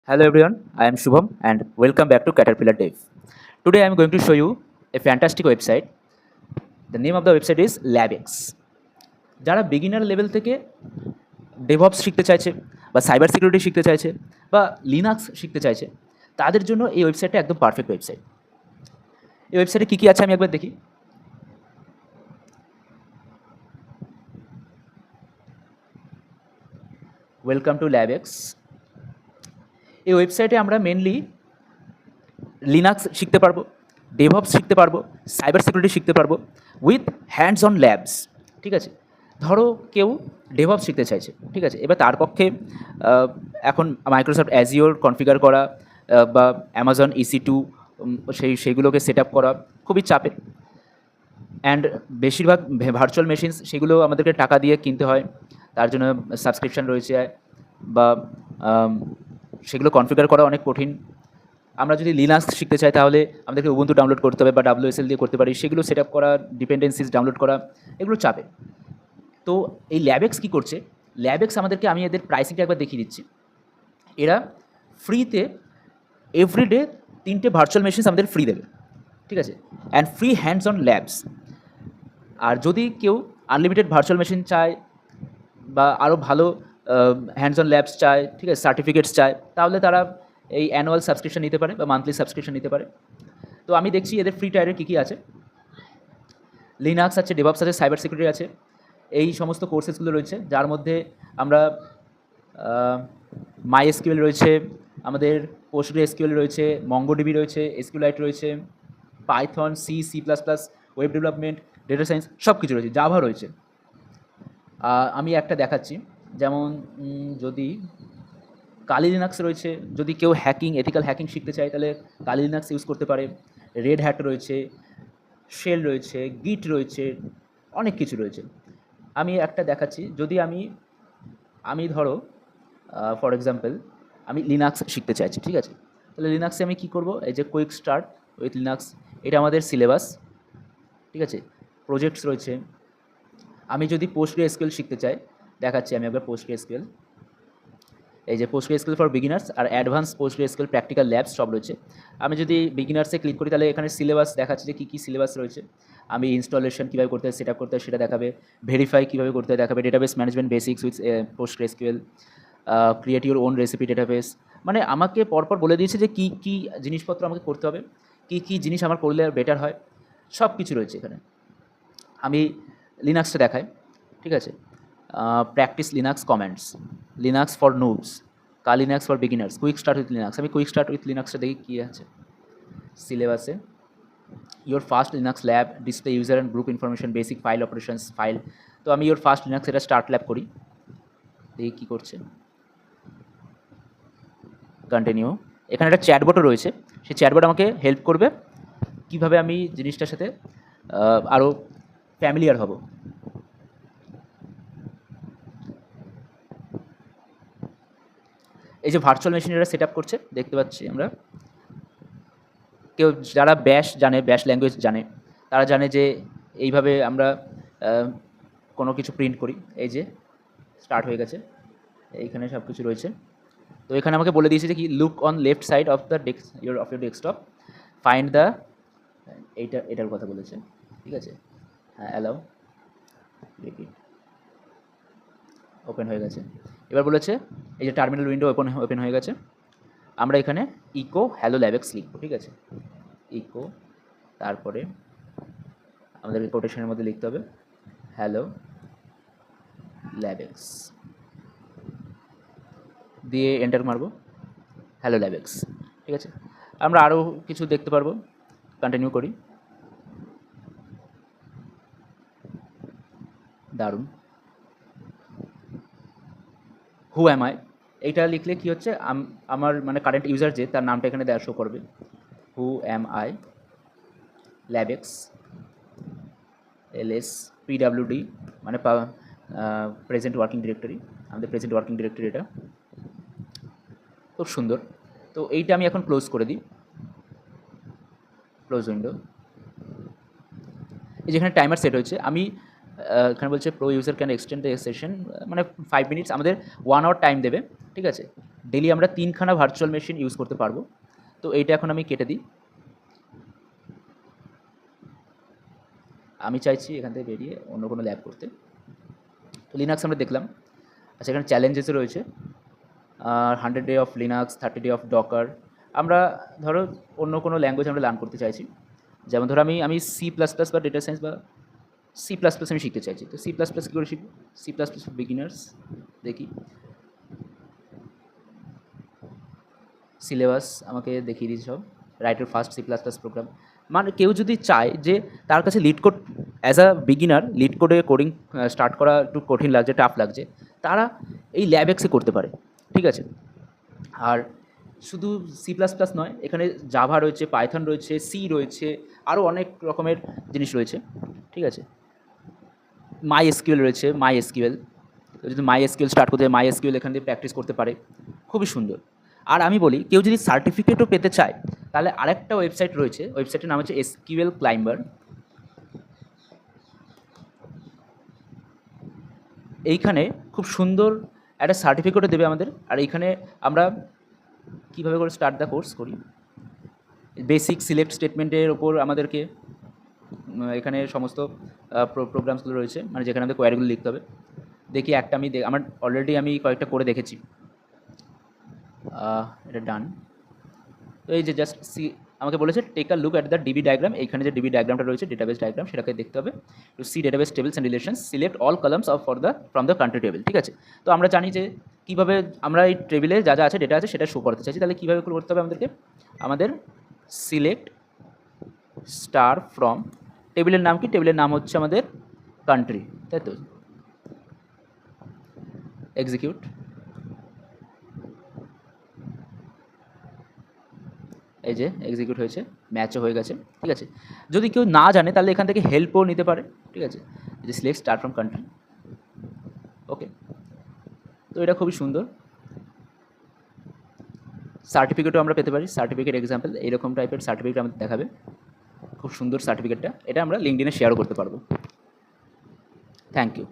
Hello everyone, I am Shubham and welcome back to Caterpillar Dev. Today I am going to show you a fantastic website. The name of the website is LabX. যারা beginner level থেকে DevOps শিখতে চাইছে বা cyber security শিখতে চাইছে বা Linux শিখতে চাইছে তাদের জন্য এই ওয়েবসাইটটা একদম পারফেক্ট ওয়েবসাইট। এই ওয়েবসাইটে কী কী আছে আমি একবার দেখি। Welcome to LabX। এই ওয়েবসাইটে আমরা মেনলি লিনাক্স শিখতে পারবো, ডেভঅপস শিখতে পারবো, সাইবার সিকিউরিটি শিখতে পারবো উইথ হ্যান্ডস অন ল্যাবস। ঠিক আছে, ধরো কেউ ডেভঅপস শিখতে চাইছে, ঠিক আছে, এবার তার পক্ষে এখন মাইক্রোসফট অ্যাজিওর কনফিগার করা বা অ্যামাজন EC2 সেইগুলোকে সেট আপ করা খুবই চাপের। অ্যান্ড বেশিরভাগ ভার্চুয়াল মেশিনস সেগুলো আমাদেরকে টাকা দিয়ে কিনতে হয়, তার জন্য সাবস্ক্রিপশান রয়েছে বা সেগুলো কনফিগার করা অনেক কঠিন। আমরা যদি লিনাক্স শিখতে চাই তাহলে আমাদেরকে উবুন্টু ডাউনলোড করতে হবে বা WSL দিয়ে করতে পারি, সেগুলো সেট আপ করা, ডিপেন্ডেন্সিস ডাউনলোড করা, এগুলো চাপে। তো এই ল্যাবেক্স কী করছে, ল্যাবেক্স আমাদেরকে, আমি এদের প্রাইসিংটা একবার দেখিয়ে দিচ্ছি। এরা ফ্রিতে এভরিডে 3টে ভার্চুয়াল মেশিনস আমাদের ফ্রি দেবে, ঠিক আছে, and free hands on labs. আর যদি কেউ আনলিমিটেড ভার্চুয়াল মেশিন চায় বা আরও ভালো হ্যান্ডস অন ল্যাবস চায়, ঠিক আছে, সার্টিফিকেটস চায়, তাহলে তারা এই অ্যানুয়াল সাবস্ক্রিপশন নিতে পারে বা মান্থলি সাবস্ক্রিপশন নিতে পারে। তো আমি দেখছি এদের ফ্রি টায়ারে কী কী আছে। লিনাক্স আছে, ডেভঅপস আছে, সাইবার সিকিউরিটি আছে, এই সমস্ত কোর্সেসগুলো রয়েছে, যার মধ্যে আমরা MySQL রয়েছে, আমাদের PostgreSQL রয়েছে, MongoDB রয়েছে, SQLite রয়েছে, Python, C++, web development, data science সব কিছু রয়েছে, জাভা রয়েছে। আমি একটা দেখাচ্ছি, যেমন যদি কালি লিনাক্স রয়েছে, যদি কেউ এথিক্যাল হ্যাকিং শিখতে চায় তাহলে কালি লিনাক্স ইউজ করতে পারে। রেড হ্যাট রয়েছে, শেল রয়েছে, গিট রয়েছে, অনেক কিছু রয়েছে। আমি একটা দেখাচ্ছি, যদি আমি ধরো ফর এক্সাম্পল আমি লিনাক্স শিখতে চাইছি, ঠিক আছে, তাহলে লিনাক্সে আমি কী করব, এই যে কুইক স্টার্ট উইথ লিনাক্স, এটা আমাদের সিলেবাস, ঠিক আছে, প্রজেক্টস রয়েছে। আমি যদি PostgreSQL শিখতে চাই, দেখাচ্ছি আমি একবার PostgreSQL, এই যে PostgreSQL ফর বিগিনার্স আর অ্যাডভান্স PostgreSQL প্র্যাকটিক্যাল ল্যাবস সব রয়েছে। আমি যদি বিগিনার্সে ক্লিক করি তাহলে এখানে সিলেবাস দেখাচ্ছে যে কী কী সিলেবাস রয়েছে। আমি ইনস্টলেশন কীভাবে করতে হয়, সেট আপ করতে হয় সেটা দেখাবে, ভেরিফাই কীভাবে করতে হয় দেখাবে, database management basics with PostgreSQL, create your own recipe database. মানে আমাকে পরপর বলে দিয়েছে যে কী কী জিনিসপত্র আমাকে করতে হবে, কী কী জিনিস আমার করলে বেটার হয়, সব কিছু রয়েছে এখানে। আমি লিনাক্সটা দেখাই, ঠিক আছে, practice Linux comments, Linux for noobs, Linux for beginners, quick start with Linux. আমি কুইক স্টার্ট উইথ লিনাক্সটা দেখি কী আছে সিলেবাসে। Your first Linux lab, display user and group information, basic file operations file. তো আমি ইয়োর ফার্স্ট লিনাক্স এটা start lab করি, দেখি কী করছে। কন্টিনিউ। এখানে একটা চ্যাটবটও রয়েছে, সেই চ্যাটবট আমাকে হেল্প করবে কীভাবে আমি জিনিসটার সাথে আরও ফ্যামিলিয়ার হব। এই যে ভার্চুয়াল মেশিন এরা সেট আপ করছে, দেখতে পাচ্ছি আমরা। কেউ যারা ব্যাশ জানে, ব্যাশ ল্যাঙ্গুয়েজ জানে, তারা জানে যে এইভাবে আমরা কোনো কিছু প্রিন্ট করি। এই যে স্টার্ট হয়ে গেছে, এইখানে সব কিছু রয়েছে। তো এখানে আমাকে বলে দিয়েছে যে কি, look on left side of the your desktop, find the, এটার কথা বলেছে, ঠিক আছে, হ্যাঁ, অ্যালাউ, রিপিট, ওপেন হয়ে গেছে। এবার বলেছে এই যে টার্মিনাল উইন্ডো ওপেন হয়ে গেছে। আমরা এখানে ইকো হ্যালো ল্যাবেক্স লিখবো, ঠিক আছে, ইকো, তারপরে আমাদেরকে কোটেশনের মধ্যে লিখতে হবে হ্যালো ল্যাবেক্স, দিয়ে এন্টার মারবো, হ্যালো ল্যাবেক্স, ঠিক আছে। আমরা আরও কিছু দেখতে পারবো, কন্টিনিউ করি। দারুণ। হু অ্যাম আই, এইটা লিখলে কী হচ্ছে, আমার মানে কারেন্ট ইউজার যে, তার নামটা এখানে শো করবে। হু অ্যাম আই ল্যাবেক্স, LSPWD, মানে প্রেজেন্ট ওয়ার্কিং ডিরেক্টরি, আমাদের প্রেজেন্ট ওয়ার্কিং ডিরেক্টরি এটা। খুব সুন্দর। তো এইটা আমি এখন ক্লোজ করে দিই, ক্লোজ উইন্ডো। এই যেখানে টাইমার সেট হয়েছে, আমি এখানে বলছে pro user can extend the session, মানে 5 মিনিটস, আমাদের 1 আওয়ার টাইম দেবে, ঠিক আছে। ডেলি আমরা 3খানা ভার্চুয়াল মেশিন ইউজ করতে পারবো। তো এইটা এখন আমি কেটে দিই। আমি চাইছি এখান থেকে বেরিয়ে অন্য কোনো ল্যাব করতে। তো লিনাক্স আমরা দেখলাম। আচ্ছা, এখানে চ্যালেঞ্জেসও রয়েছে, 100 day of Linux, 30 day of Docker. আমরা ধরো অন্য কোনো ল্যাঙ্গুয়েজ আমরা লার্ন করতে চাইছি, যেমন ধরো আমি সি প্লাস প্লাস বা ডেটা সায়েন্স বা সি প্লাস প্লাস আমি শিখতে চাইছি। তো সি প্লাস প্লাস কী করে শিখবো? সি প্লাস প্লাস বিগিনার্স, দেখি সিলেবাস আমাকে দেখিয়ে দিয়েছে সব। Writer first C plus plus program. মানে কেউ যদি চায় যে তার কাছে lead code, as a beginner lead কোডে কোডিং স্টার্ট করা একটু কঠিন লাগছে, টাফ লাগছে, তারা এই ল্যাবএক্সে করতে পারে, ঠিক আছে। আর শুধু সি প্লাস প্লাস নয়, এখানে জাভা রয়েছে, পাইথন রয়েছে, সি রয়েছে, আরও অনেক রকমের জিনিস রয়েছে, ঠিক আছে। মাই এসকিউএল রয়েছে, মাই এসকিউএল। যদি মাই এসকিউএল স্টার্ট করতে হয়, মাই এসকিউএল এখান থেকে প্র্যাকটিস করতে পারে, খুবই সুন্দর। আর আমি বলি, কেউ যদি সার্টিফিকেটও পেতে চায়, তাহলে আরেকটা ওয়েবসাইট রয়েছে, ওয়েবসাইটের নাম হচ্ছে এসকিউএল ক্লাইম্বার। এইখানে খুব সুন্দর একটা সার্টিফিকেটও দেবে আমাদের। আর এইখানে আমরা কীভাবে করে স্টার্ট দ্য কোর্স করি, বেসিক সিলেক্ট স্টেটমেন্টের ওপর আমাদেরকে এখানে সমস্ত প্রোগ্রামসগুলো রয়েছে, মানে যেখানে আমাদের কোয়ারিগুলো লিখতে হবে। দেখি একটা আমার অলরেডি আমি কয়েকটা করে দেখেছি, এটা ডান। তো এই যে জাস্ট আমাকে বলেছে take a look at the DB diagram. এইখানে যে ডিবি ডায়াগ্রামটা রয়েছে, ডেটাবেস ডায়াগ্রাম, সেটাকে দেখতে হবে। To see database tables and relations, select all columns of from the country table, ঠিক আছে। তো আমরা জানি যে কীভাবে আমরা এই টেবিলে যা যা আছে, ডেটা আছে, সেটা শো করতে চাইছি। তাহলে কীভাবে করতে হবে আমাদেরকে? আমাদের সিলেক্ট স্টার ফ্রম, টেবিলের নাম কি? টেবিলের নাম হচ্ছে আমাদের কান্ট্রি, তাই তো। এক্সিকিউট। এই যে এক্সিকিউট হয়েছে, ম্যাচও হয়ে গেছে, ঠিক আছে। যদি কেউ না জানে তাহলে এখান থেকে হেল্পও নিতে পারে, ঠিক আছে। এই যে সিলেক্ট স্টার্ট ফ্রম কান্ট্রি, ওকে। তো এটা খুবই সুন্দর। সার্টিফিকেটও আমরা পেতে পারি, সার্টিফিকেট এক্সাম্পল এইরকম টাইপের সার্টিফিকেট আমাদের দেখাবে, খুব সুন্দর সার্টিফিকেটটা। এটা আমরা লিঙ্কডইনে শেয়ারও করতে পারবো। Thank you.